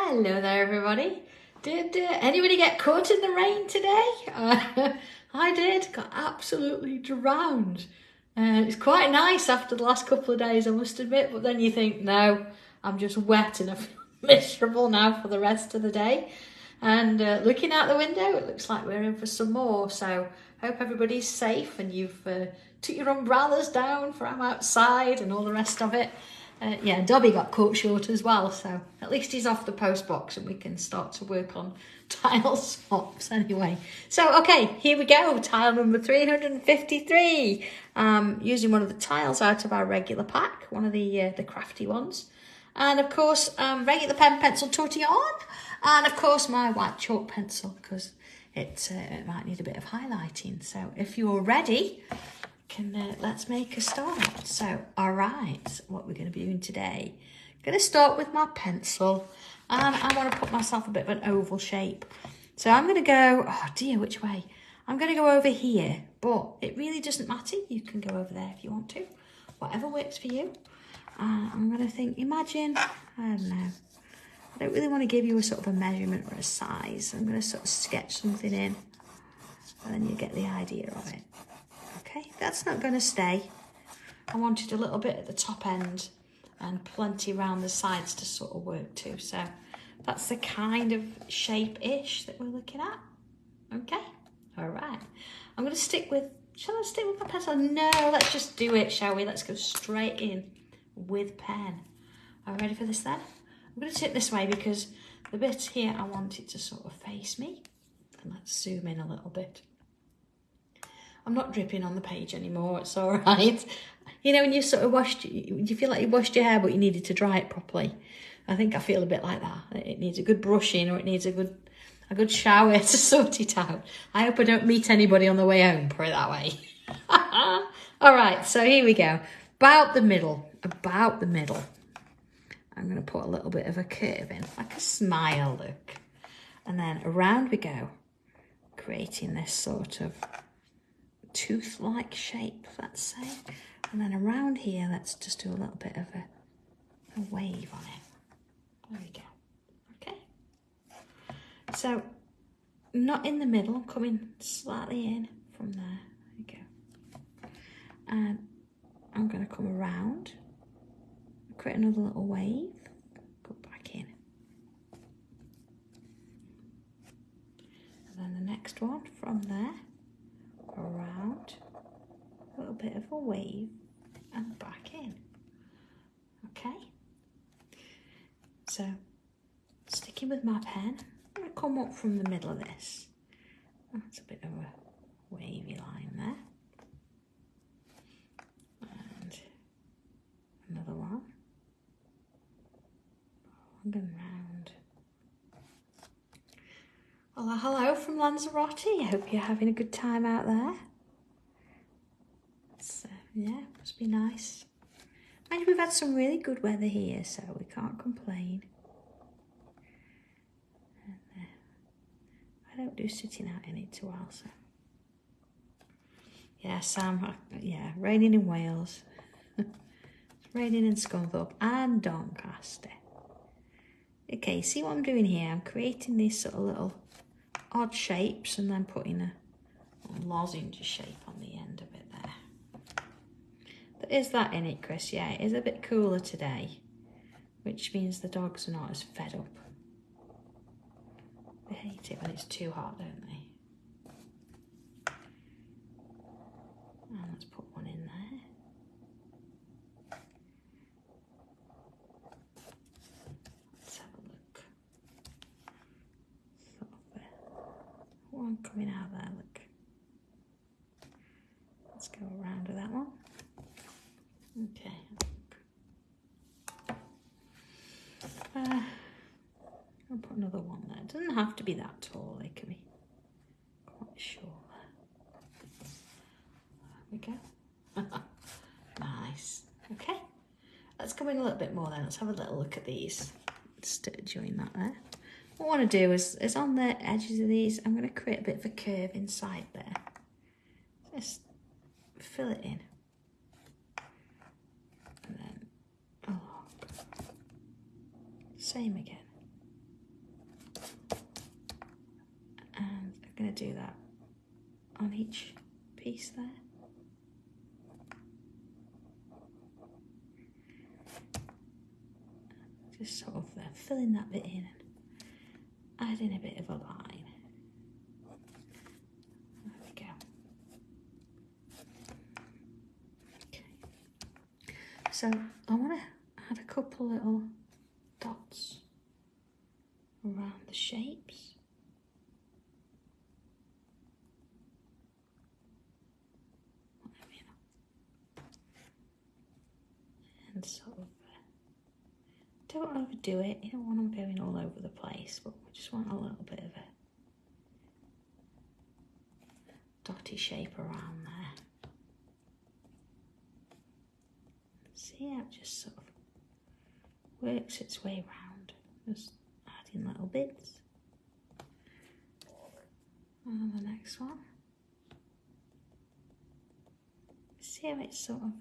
Hello there, everybody. Did anybody get caught in the rain today? I did. Got absolutely drowned. It's quite nice after the last couple of days, I must admit, but then you think, no, I'm just wet and I feel miserable now for the rest of the day. And looking out the window, it looks like we're in for some more. So hope everybody's safe and you've took your umbrellas down for I'm outside and all the rest of it. Yeah, Dobby got caught short as well, so at least he's off the post box and we can start to work on tile swaps anyway. So, okay, here we go, tile number 353. Using one of the tiles out of our regular pack, one of the crafty ones. And of course, regular pen, pencil, tortillon. And of course, my white chalk pencil, because it might need a bit of highlighting. So if you're ready, let's make a start. So, all right, what we're going to be doing today. I'm going to start with my pencil, and I want to put myself a bit of an oval shape. So I'm going to go, oh dear, which way? I'm going to go over here, but it really doesn't matter. You can go over there if you want to, whatever works for you. I'm going to think, imagine, I don't know. I don't really want to give you a sort of a measurement or a size. I'm going to sort of sketch something in, and then you get the idea of it. Okay, that's not going to stay. I wanted a little bit at the top end and plenty around the sides to sort of work to. So that's the kind of shape-ish that we're looking at. Okay, all right. I'm going to stick with, shall I stick with my pencil? No, let's just do it, shall we? Let's go straight in with pen. Are you ready for this then? I'm going to sit this way because the bit here, I want it to sort of face me. And let's zoom in a little bit. I'm not dripping on the page anymore, it's all right. You know, when you sort of you feel like you washed your hair, but you needed to dry it properly. I think I feel a bit like that. It needs a good brushing, or it needs a good shower to sort it out. I hope I don't meet anybody on the way home, put it that way. All right, so here we go. About the middle. I'm going to put a little bit of a curve in, like a smile look. And then around we go, creating this sort of tooth-like shape, let's say. And then around here, let's just do a little bit of a wave on it. There we go. Okay. So, not in the middle, coming slightly in from there. There we go. And I'm going to come around, create another little wave, go back in. And then the next one from there, around, a little bit of a wave and back in. Okay, so sticking with my pen, I'm going to come up from the middle of this. That's a bit of a wavy line there. And another one. I'm going round. Well, hello from Lanzarote. I hope you're having a good time out there. So, yeah, must be nice. Mind you, we've had some really good weather here, so we can't complain. And, I don't do sitting out in it too well, so. Yeah, Sam, yeah, raining in Wales. It's raining in Scunthorpe and Doncaster. Okay, see what I'm doing here? I'm creating these sort of little odd shapes and then putting a lozenge shape on the end of it there. But is that in it, Chris? Yeah, it is a bit cooler today, which means the dogs are not as fed up. They hate it when it's too hot, don't they? And let's put one in there. Let's have a look. Sort of one coming out there, look. Let's go around with that one. Okay. I'll put another one there. It doesn't have to be that tall, it can be quite short. There we go. Nice. Okay. Let's go in a little bit more then. Let's have a little look at these. Just join that there. What I want to do is on the edges of these, I'm going to create a bit of a curve inside there. Just fill it in. And then, oh, same again. do that on each piece there. Just sort of filling that bit in and adding a bit of a line. There we go. Okay. So I want to add a couple little dots around the shapes. And sort of, don't overdo it, you don't want them going all over the place, but we just want a little bit of a dotty shape around there. See how it just sort of works its way around, just adding little bits. And the next one. See how it sort of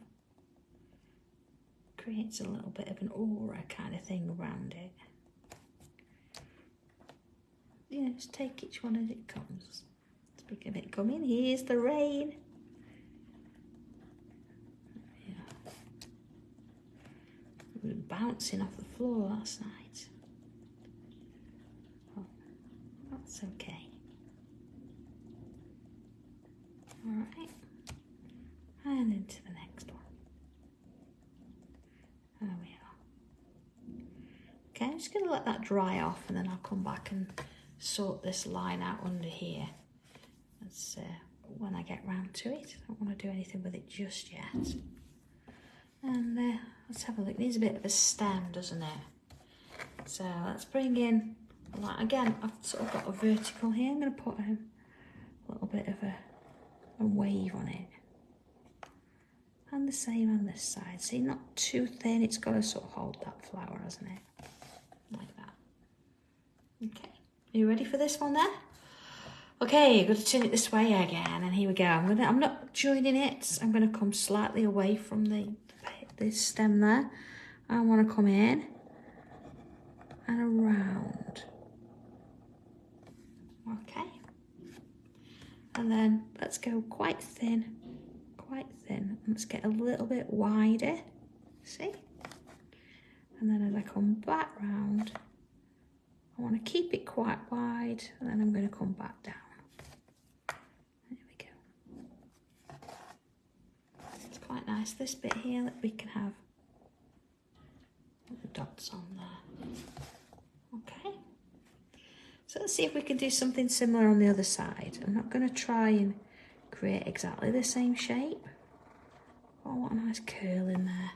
creates a little bit of an aura kind of thing around it. Yeah, just take each one as it comes. Speaking of it coming, here's the rain. Yeah. It was bouncing off the floor last night. Oh, that's okay. Alright. And into the next one. There we are. Okay, I'm just going to let that dry off and then I'll come back and sort this line out under here. That's when I get round to it. I don't want to do anything with it just yet. And let's have a look. It needs a bit of a stem, doesn't it? So let's bring in, like, again, I've sort of got a vertical here. I'm going to put a little bit of a wave on it. And the same on this side. See, not too thin, it's got to sort of hold that flower, hasn't it? Like that. Okay, are you ready for this one there? Okay, you've got to turn it this way again, and here we go. I'm not joining it, I'm going to come slightly away from this stem there. I want to come in and around. Okay. And then let's go quite thin. Let's get a little bit wider, see? And then as I come back round, I want to keep it quite wide, and then I'm going to come back down. There we go. It's quite nice, this bit here, that we can have the dots on there. Okay. So let's see if we can do something similar on the other side. I'm not going to try and create exactly the same shape. Oh, what a nice curl in there.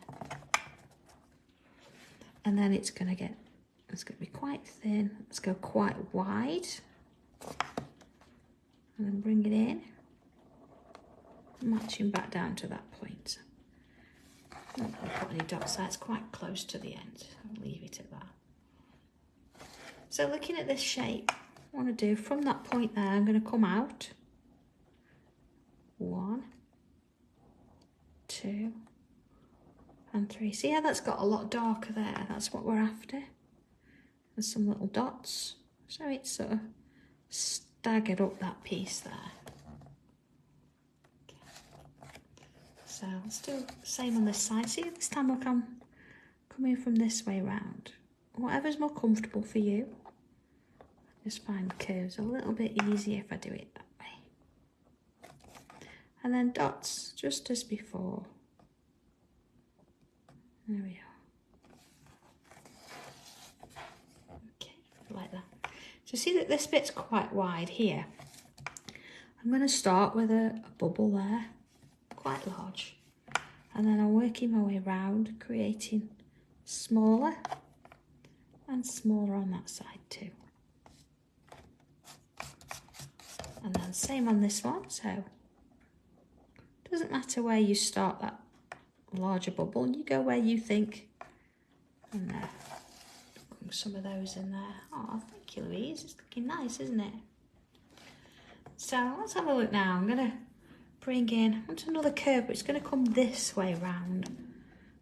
And then it's going to be quite thin. Let's go quite wide. And then bring it in. Matching back down to that point. I'm not going to put any dots there. It's quite close to the end. I'll leave it at that. So looking at this shape, what I want to do from that point there, I'm going to come out. 1, 2, and 3. See how that's got a lot darker there? That's what we're after. There's some little dots. So it's sort of staggered up that piece there. Okay. So let's do the same on this side. See, this time I'll come in from this way round. Whatever's more comfortable for you. Just find curves a little bit easier if I do it that way. And then dots, just as before. There we are. Okay, like that. So see that this bit's quite wide here. I'm going to start with a bubble there, quite large. And then I'm working my way around, creating smaller and smaller on that side too. And then same on this one, so it doesn't matter where you start that larger bubble, you go where you think. And there, some of those in there. Oh, thank you, Louise. It's looking nice, isn't it? So let's have a look now. I'm going to bring in onto another curve, but it's going to come this way round.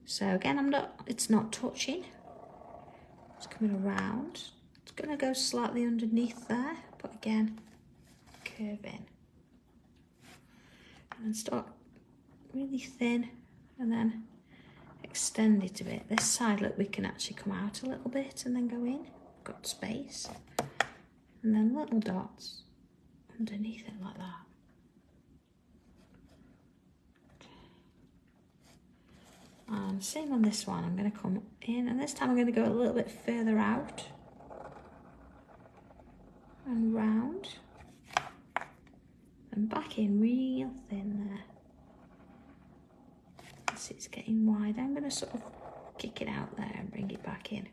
So again, it's not touching. It's coming around. It's going to go slightly underneath there, but again, curve in. And then start really thin and then extend it a bit. This side, look, we can actually come out a little bit and then go in. Got space. And then little dots underneath it like that. And same on this one, I'm going to come in, and this time I'm going to go a little bit further out and round and back in real thin there. As it's getting wide, I'm going to sort of kick it out there and bring it back in.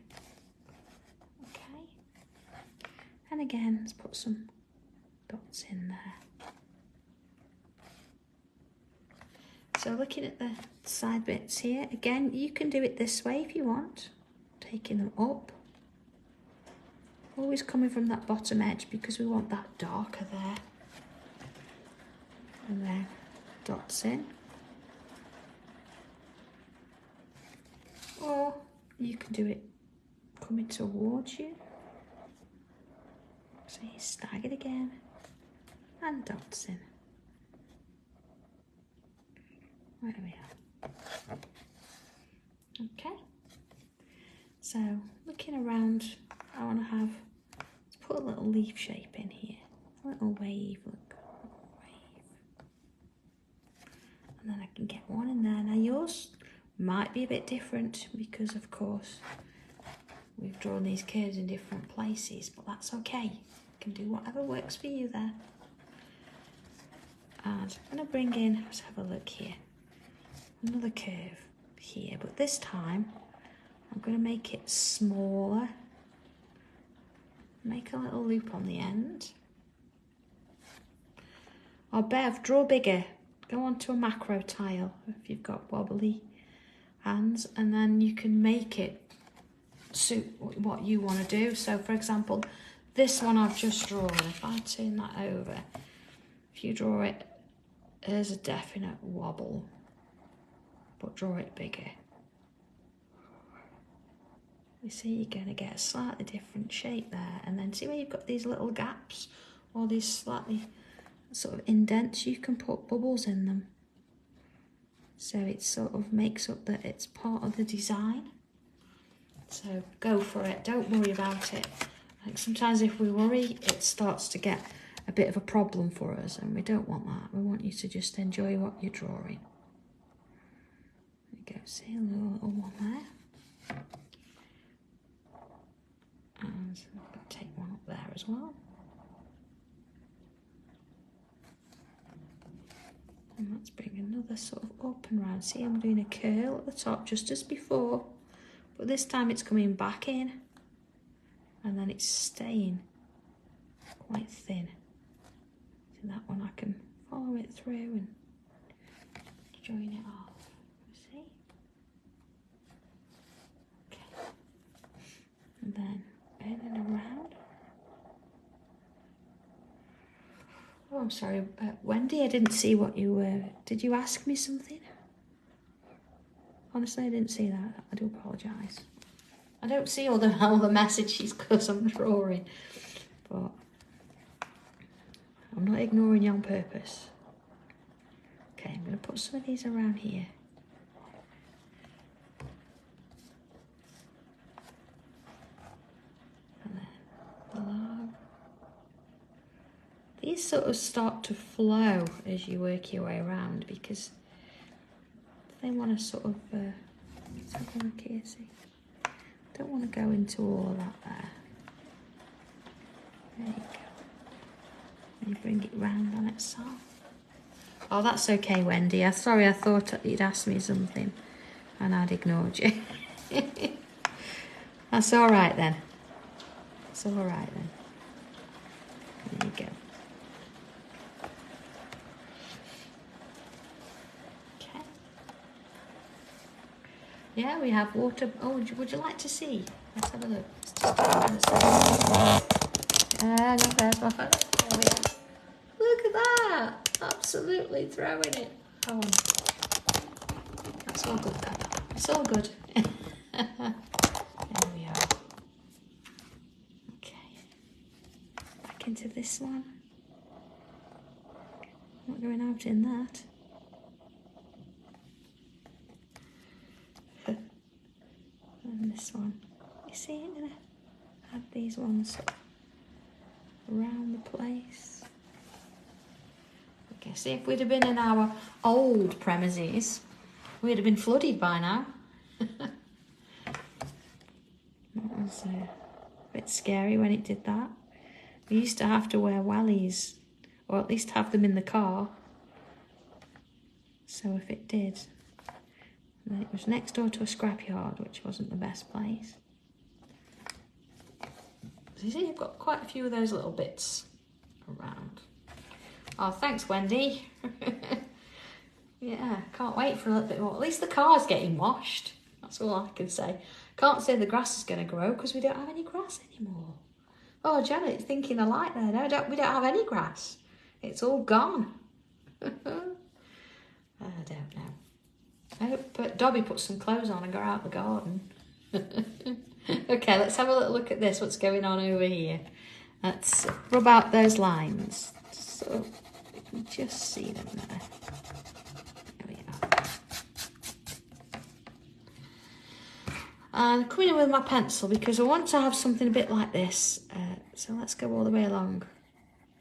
Okay, and again, let's put some dots in there. So looking at the side bits here, again, you can do it this way if you want, taking them up. Always coming from that bottom edge because we want that darker there. And then dots in. Or you can do it coming towards you. So you stagger again and dots in. There we are. Okay, so looking around, I want to have, let's put a little leaf shape in here, a little wave, look, a little wave. And then I can get one in there. Now yours might be a bit different because of course we've drawn these curves in different places, but that's okay. You can do whatever works for you there. And I'm going to bring in, let's have a look here. Another curve here, but this time I'm going to make it smaller. Make a little loop on the end. Or Bev, draw bigger. Go onto a macro tile if you've got wobbly hands, and then you can make it suit what you want to do. So for example, this one I've just drawn, if I turn that over, if you draw it, there's a definite wobble. But draw it bigger. You see, you're going to get a slightly different shape there, and then see where you've got these little gaps or these slightly sort of indents, you can put bubbles in them. So it sort of makes up that it's part of the design. So go for it, don't worry about it. Like sometimes if we worry, it starts to get a bit of a problem for us, and we don't want that. We want you to just enjoy what you're drawing. Go, see a little one there, and I'm going to take one up there as well, and let's bring another sort of up and round. See, I'm doing a curl at the top just as before, but this time it's coming back in and then it's staying quite thin. So that one I can follow it through and join it off. And then in and around. Oh, I'm sorry, Wendy, I didn't see what you were. Did you ask me something? Honestly, I didn't see that. I do apologise. I don't see all the messages because I'm drawing, but I'm not ignoring you on purpose. Okay, I'm going to put some of these around here. These sort of start to flow as you work your way around because they want to sort of, let's have a look here, see. Don't want to go into all of that there. There you go. And you bring it round on itself. Oh, that's okay, Wendy. I'm sorry, I thought you'd asked me something and I'd ignored you. That's all right then. It's all right then. There you go. Yeah, we have water. Oh, would you like to see? Let's have a look. Look at that! Absolutely throwing it. Oh, that's all good then. It's all good. There we are. Okay. Back into this one. going out in that. And this one, you see, I'm going to add these ones around the place. Okay, see, if we'd have been in our old premises, we'd have been flooded by now. That was a bit scary when it did that. We used to have to wear wellies, or at least have them in the car. So if it did, then it was next door to a scrapyard, which wasn't the best place. So you see, you've got quite a few of those little bits around. Oh, thanks, Wendy. Yeah, can't wait for a little bit more. At least the car's getting washed. That's all I can say. Can't say the grass is going to grow because we don't have any grass anymore. Oh, Janet's thinking alike there. No, we don't have any grass. It's all gone. I don't know. I hope Dobby put some clothes on and go out the garden. Okay, let's have a little look at this. What's going on over here? Let's rub out those lines. So you can just see them there. There we are. And coming in with my pencil because I want to have something a bit like this. So let's go all the way along.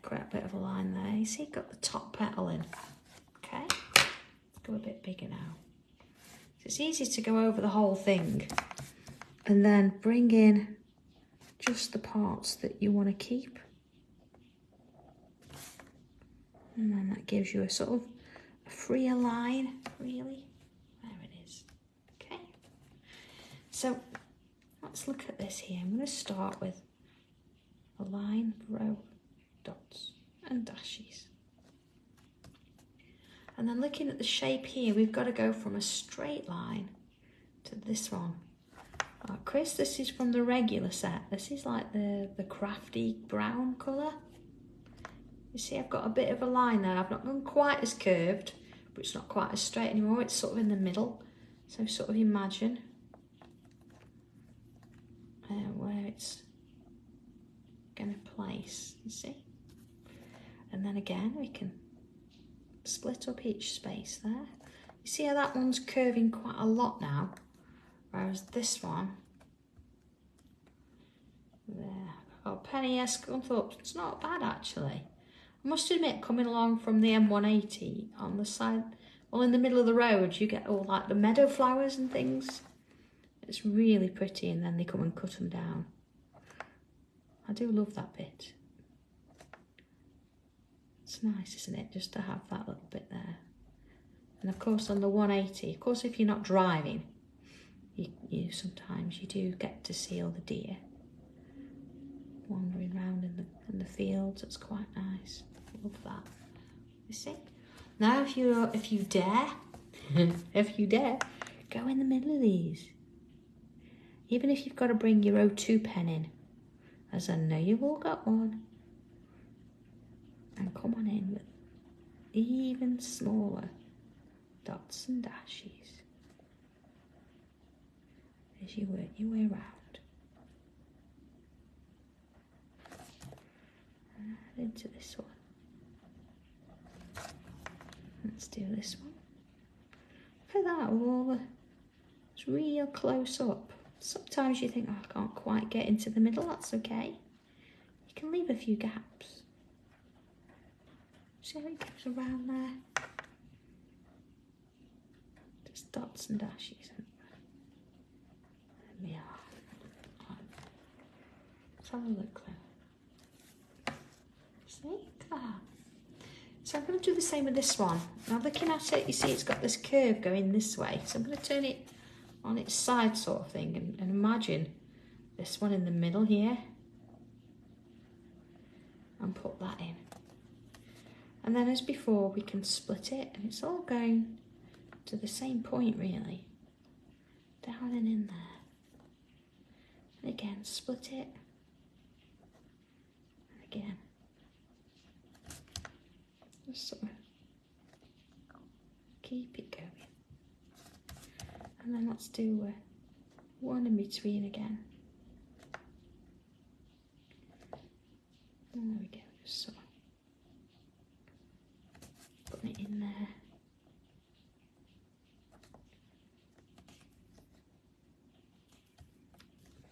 Quite a bit of a line there. You see, got the top petal in. Okay, let's go a bit bigger now. So it's easy to go over the whole thing and then bring in just the parts that you want to keep. And then that gives you a sort of a freer line, really. There it is. Okay. So let's look at this here. I'm going to start with a line, row, dots and dashes. And then looking at the shape here, we've got to go from a straight line to this one. Chris, this is from the regular set. This is like the crafty brown colour. You see, I've got a bit of a line there. I've not gone quite as curved, but it's not quite as straight anymore. It's sort of in the middle. So sort of imagine where it's going to place, you see. And then again, we can split up each space there. You see how that one's curving quite a lot now, whereas this one, there, oh, Penny Scunthorpe, it's not bad actually. I must admit, coming along from the M180 on the side, well, in the middle of the road, you get all like the meadow flowers and things. It's really pretty, and then they come and cut them down. I do love that bit. It's nice, isn't it, just to have that little bit there. And of course on the 180, of course if you're not driving, you sometimes you do get to see all the deer wandering around in the fields. It's quite nice. Love that. You see? Now if you dare, if you dare, go in the middle of these. Even if you've got to bring your O2 pen in, as I know you've all got one. And come on in with even smaller dots and dashes as you work your way around. And into this one. Let's do this one. Look at that, it's real close up. Sometimes you think, oh, I can't quite get into the middle. That's okay. You can leave a few gaps. See how it goes around there? Just dots and dashes. There we are. Let's have a look there. See? Look at that. So I'm going to do the same with this one. Now looking at it, you see it's got this curve going this way. So I'm going to turn it on its side sort of thing and imagine this one in the middle here. And put that in. And then as before, we can split it, and it's all going to the same point really. Down and in there. And again, split it. And again. Just sort of keep it going. And then let's do one in between again. And there we go, just sort of put putting it in there.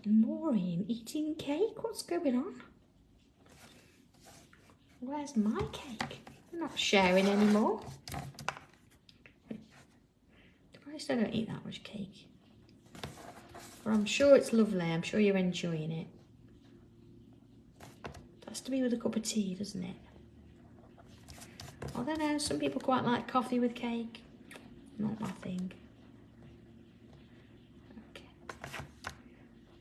Maureen eating cake? What's going on? Where's my cake? I'm not sharing anymore. Surprised I don't eat that much cake. But I'm sure it's lovely. I'm sure you're enjoying it. It has to be with a cup of tea, doesn't it? I don't know. Some people quite like coffee with cake. Not my thing.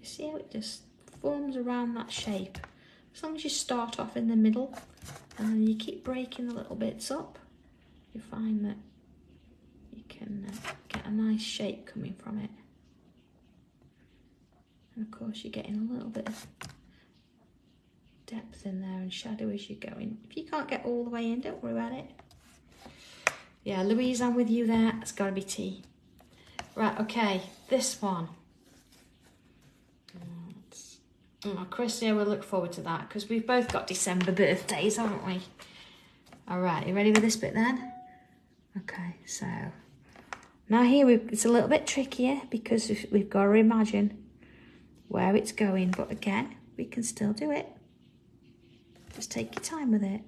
See how it just forms around that shape. As long as you start off in the middle and then you keep breaking the little bits up, you find that you can get a nice shape coming from it. And of course you're getting a little bit of depth in there and shadow as you're going. If you can't get all the way in, don't worry about it. Yeah, Louise, I'm with you there. It's got to be tea. Right, okay, this one. Oh, Chris, yeah, we'll look forward to that because we've both got December birthdays, haven't we? All right, you ready with this bit then? Okay, so now here it's a little bit trickier because we've got to imagine where it's going, but again, we can still do it. Just take your time with it.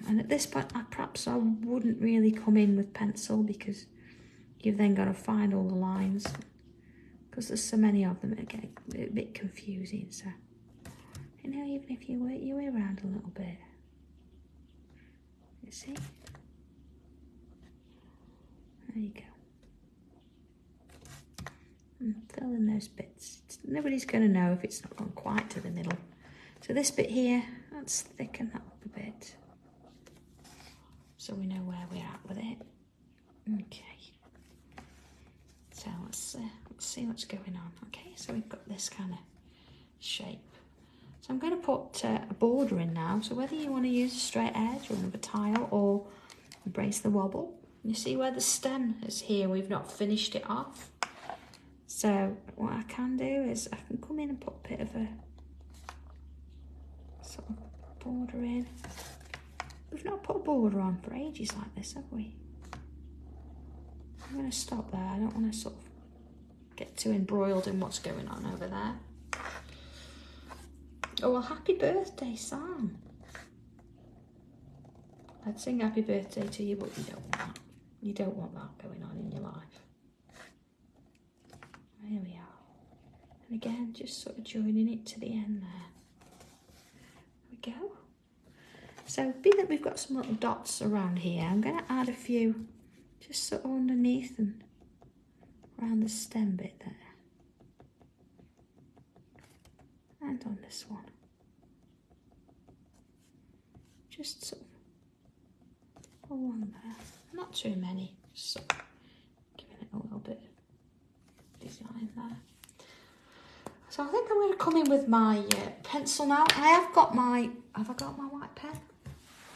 And at this point, perhaps I wouldn't really come in with pencil because you've then got to find all the lines. Because there's so many of them, it get a bit confusing. So, you know, even if you work your way around a little bit, you see? There you go. And fill in those bits. Nobody's going to know if it's not gone quite to the middle. So this bit here, let's thicken that up a bit. So we know where we're at with it. Okay. So let's see what's going on. Okay, so we've got this kind of shape. So I'm going to put a border in now. So whether you want to use a straight edge or another tile or embrace the wobble. You see where the stem is here, we've not finished it off. So what I can do is I can come in and put a bit of a sort of border in. We've not put a border on for ages like this, have we? I'm going to stop there. I don't want to sort of get too embroiled in what's going on over there. Oh, well, happy birthday, Sam. I'd sing happy birthday to you, but you don't want that. You don't want that going on in your life. There we are. And again, just sort of joining it to the end there. There we go. So, being that we've got some little dots around here, I'm going to add a few just sort of underneath and around the stem bit there. And on this one. Just sort of along there. Not too many, just sort of giving it a little bit of design there. So I think I'm going to come in with my pencil now. Have I got my white pen?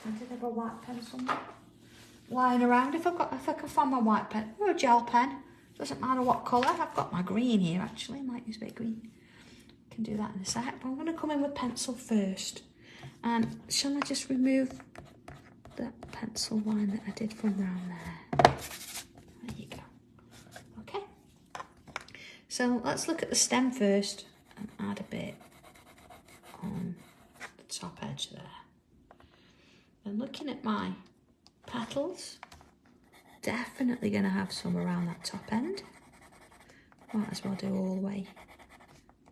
I did have a white pencil now. Lying around. If I can find my white pen or a gel pen, doesn't matter what colour. I've got my green here actually. I might use a bit of green. Can do that in a sec. But I'm going to come in with pencil first. And shall I just remove that pencil line that I did from round there? There you go. Okay. So let's look at the stem first and add a bit on the top edge there. And looking at my petals, definitely going to have some around that top end. Might as well do all the way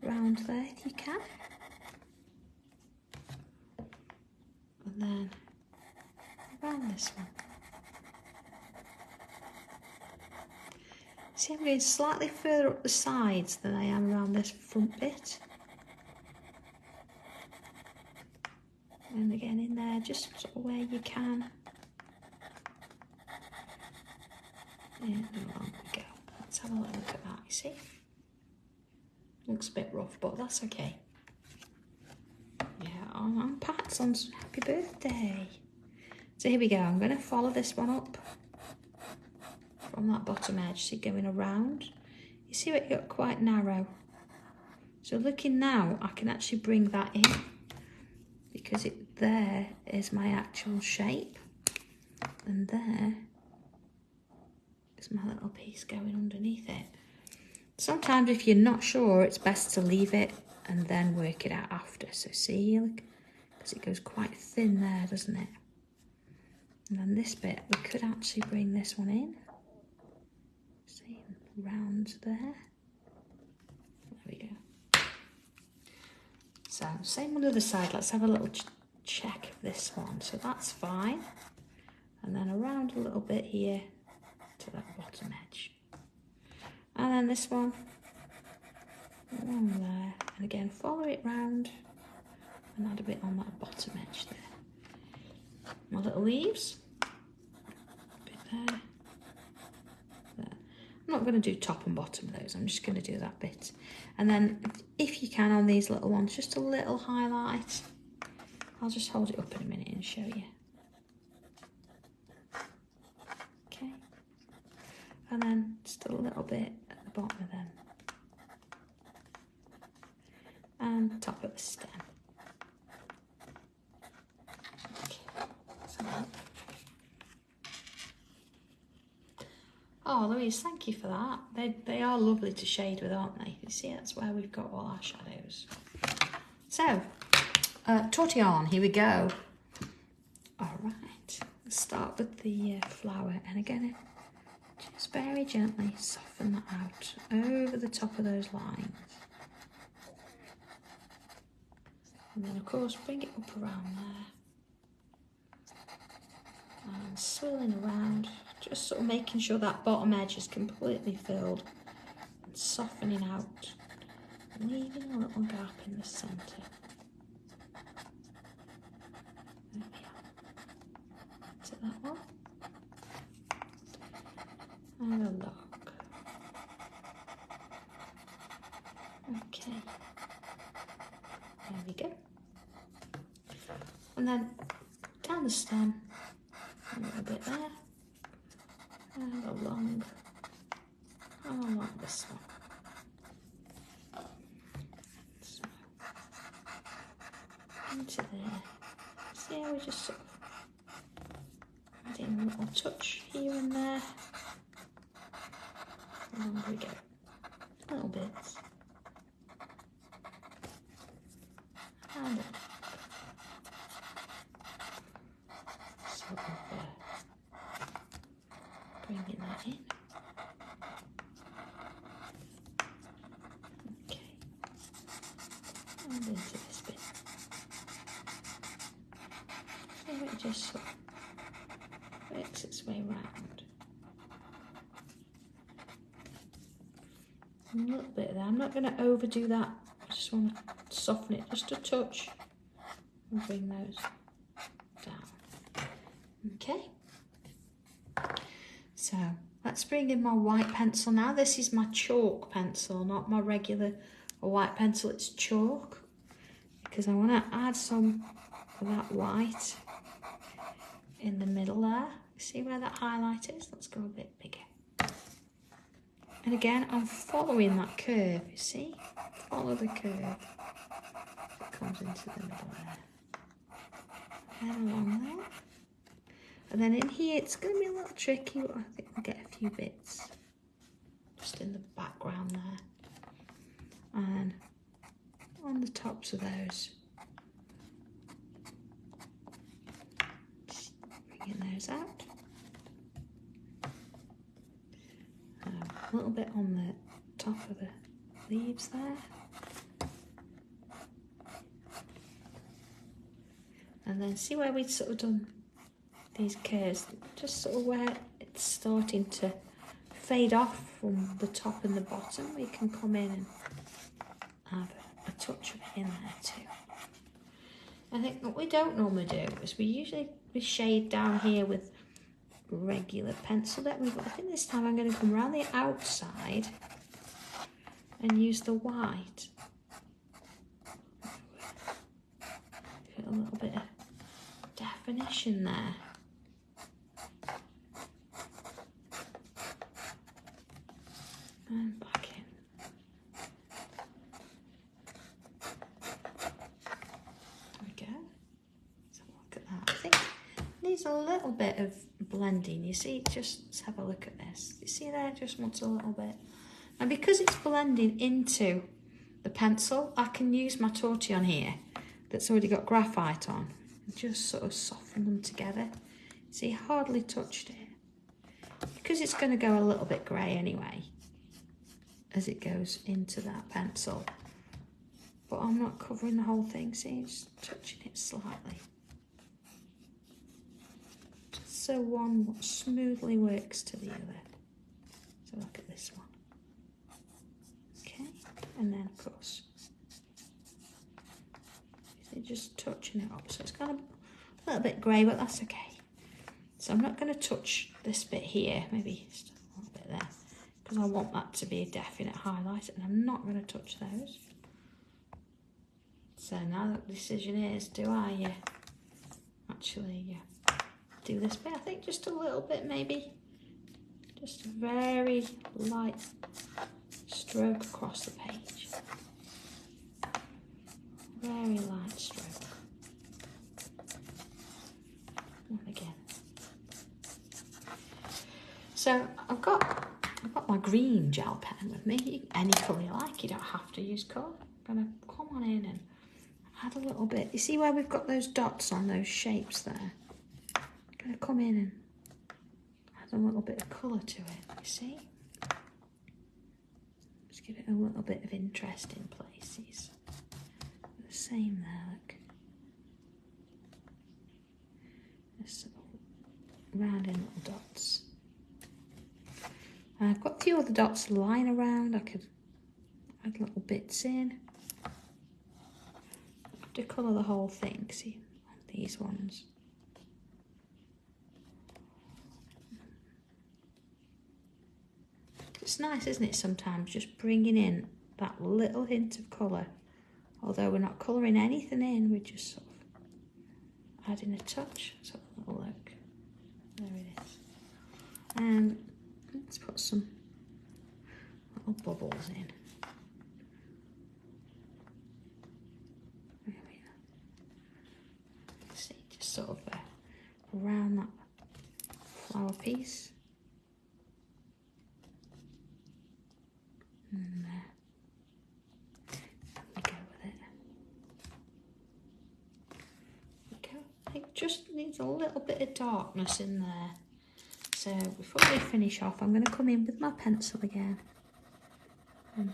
round there if you can. And then around this one. See, I'm going slightly further up the sides than I am around this front bit. And again in there, just sort of where you can. And along we go. Let's have a little look at that, you see? Looks a bit rough, but that's okay. Yeah, on Pat's on happy birthday. So here we go. I'm going to follow this one up from that bottom edge. See, going around. You see it got quite narrow. So looking now, I can actually bring that in because it there is my actual shape. And there is my little piece going underneath it. Sometimes if you're not sure, it's best to leave it and then work it out after. So see, look, because it goes quite thin there, doesn't it? And then this bit, we could actually bring this one in. See, round there. There we go. So same on the other side. Let's have a little check of this one. So that's fine. And then around a little bit here to that bottom edge. And then this one, along there. And again, follow it round and add a bit on that bottom edge there. My little leaves, a bit there. I'm not going to do top and bottom of those, I'm just going to do that bit. And then if you can on these little ones, just a little highlight. I'll just hold it up in a minute and show you. Okay. And then just a little bit at the bottom of them. And top of the stem. Okay. So, oh, Louise, thank you for that. They are lovely to shade with, aren't they? You see, that's where we've got all our shadows. So, tortillon, here we go. All right, let's start with the flower. And again, just very gently soften that out over the top of those lines. And then, of course, bring it up around there. And swirling around. Just sort of making sure that bottom edge is completely filled and softening out, leaving a little gap in the centre. There we are. To that one. And a lock. Okay. There we go. And then down the stem, a little bit there. And along this one. So, into there. See how we just sort of adding a little touch here and there. Along we go. Little bits. And sort of bringing that in. Okay. And into this bit. So it just sort of works its way round. A little bit there. I'm not going to overdo that. I just want to soften it just a touch and bring those down. Okay. So let's bring in my white pencil now. This is my chalk pencil, not my regular white pencil, it's chalk. Because I want to add some of that white in the middle there. See where that highlight is? Let's go a bit bigger. And again, I'm following that curve, you see? Follow the curve that comes into the middle there. And along there. And then in here, it's going to be a little tricky, but I think we'll get a few bits just in the background there. And on the tops of those. Just bringing those out. A little bit on the top of the leaves there. And then see where we've sort of done these curves, just sort of where it's starting to fade off from the top and the bottom, we can come in and have a touch of it in there too. I think what we don't normally do is we shade down here with regular pencil, don't we? But I think this time I'm going to come around the outside and use the white. Put a little bit of definition there. And back in. There we go. So look at that. I think it needs a little bit of blending. You see, just let's have a look at this. You see there, just wants a little bit. And because it's blending into the pencil, I can use my tortillon here that's already got graphite on and just sort of soften them together. See, hardly touched it. Because it's going to go a little bit grey anyway as it goes into that pencil. But I'm not covering the whole thing, see, just touching it slightly. Just so one smoothly works to the other. So look at this one. Okay, and then of course, just touching it up. So it's got a little bit grey, but that's okay. So I'm not going to touch this bit here, maybe just a little bit there, because I want that to be a definite highlight, and I'm not going to touch those. So now the decision is, do I actually do this bit? I think just a little bit, maybe just a very light stroke across the page. Very light stroke. And again. So I've got my green gel pen with me. Any colour you like, you don't have to use colour. I'm going to come on in and add a little bit. You see where we've got those dots on those shapes there? I'm going to come in and add a little bit of colour to it, you see? Just give it a little bit of interest in places. The same there, look. Just round in little dots. And I've got a few other dots lying around. I could add little bits in. To colour the whole thing, see, these ones. It's nice, isn't it, sometimes just bringing in that little hint of colour. Although we're not colouring anything in, we're just sort of adding a touch. So a little look. There it is. And let's put some little bubbles in. Sort of around that flower piece. And there we go with it. Okay, it just needs a little bit of darkness in there. So before we finish off, I'm going to come in with my pencil again and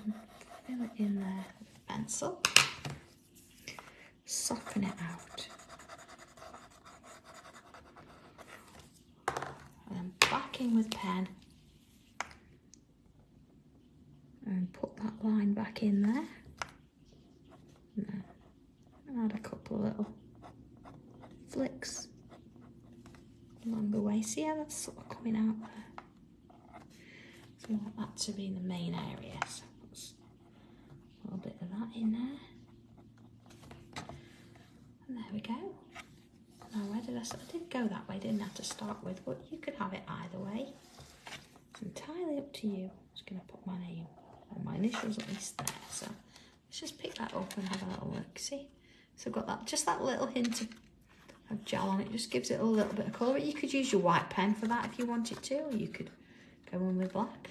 fill it in there with the pencil. Soften it out. And back in with pen and put that line back in there. And add a couple of little flicks along the way. See how that's sort of coming out there? So we want that to be the main area. So put a little bit of that in there. And there we go. Now, where did I start? I did go that way, didn't I, to start with, but you could have it either way. It's entirely up to you. I'm just going to put my name, or my initials at least there. So let's just pick that up and have a little look. See? So I've got that, just that little hint of gel on it, just gives it a little bit of colour. You could use your white pen for that if you wanted to, or you could go in with black.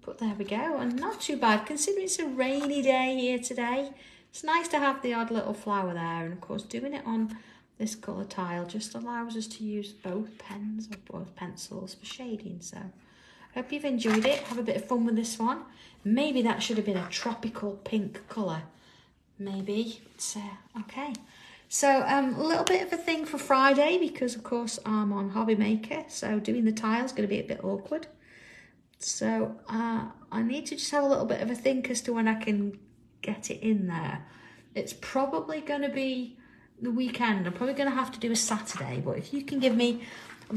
But there we go, and not too bad, considering it's a rainy day here today. It's nice to have the odd little flower there, and of course doing it on this colour tile just allows us to use both pens or both pencils for shading. So I hope you've enjoyed it. Have a bit of fun with this one. Maybe that should have been a tropical pink colour. Maybe. It's, okay. So a little bit of a thing for Friday because of course I'm on Hobby Maker. So doing the tile is going to be a bit awkward. So I need to just have a little bit of a think as to when I can get it in there. It's probably going to be the weekend. I'm probably going to have to do a Saturday, but if you can give me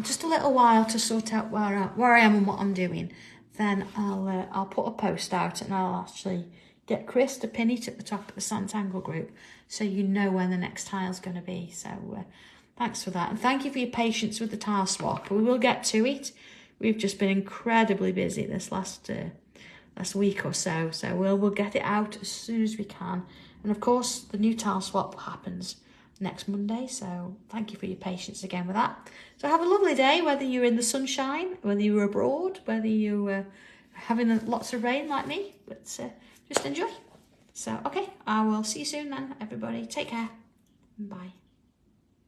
just a little while to sort out where I am and what I'm doing, then I'll put a post out and I'll actually get Chris to pin it at the top of the Sanntangle group so you know when the next tile's going to be. So thanks for that, and thank you for your patience with the tile swap. We will get to it. We've just been incredibly busy this last week or so, so we'll get it out as soon as we can. And of course the new tile swap happens next Monday. So thank you for your patience again with that. So have a lovely day, whether you're in the sunshine, whether you're abroad, whether you're having lots of rain like me, but just enjoy. So, okay, I will see you soon then, everybody. Take care. Bye.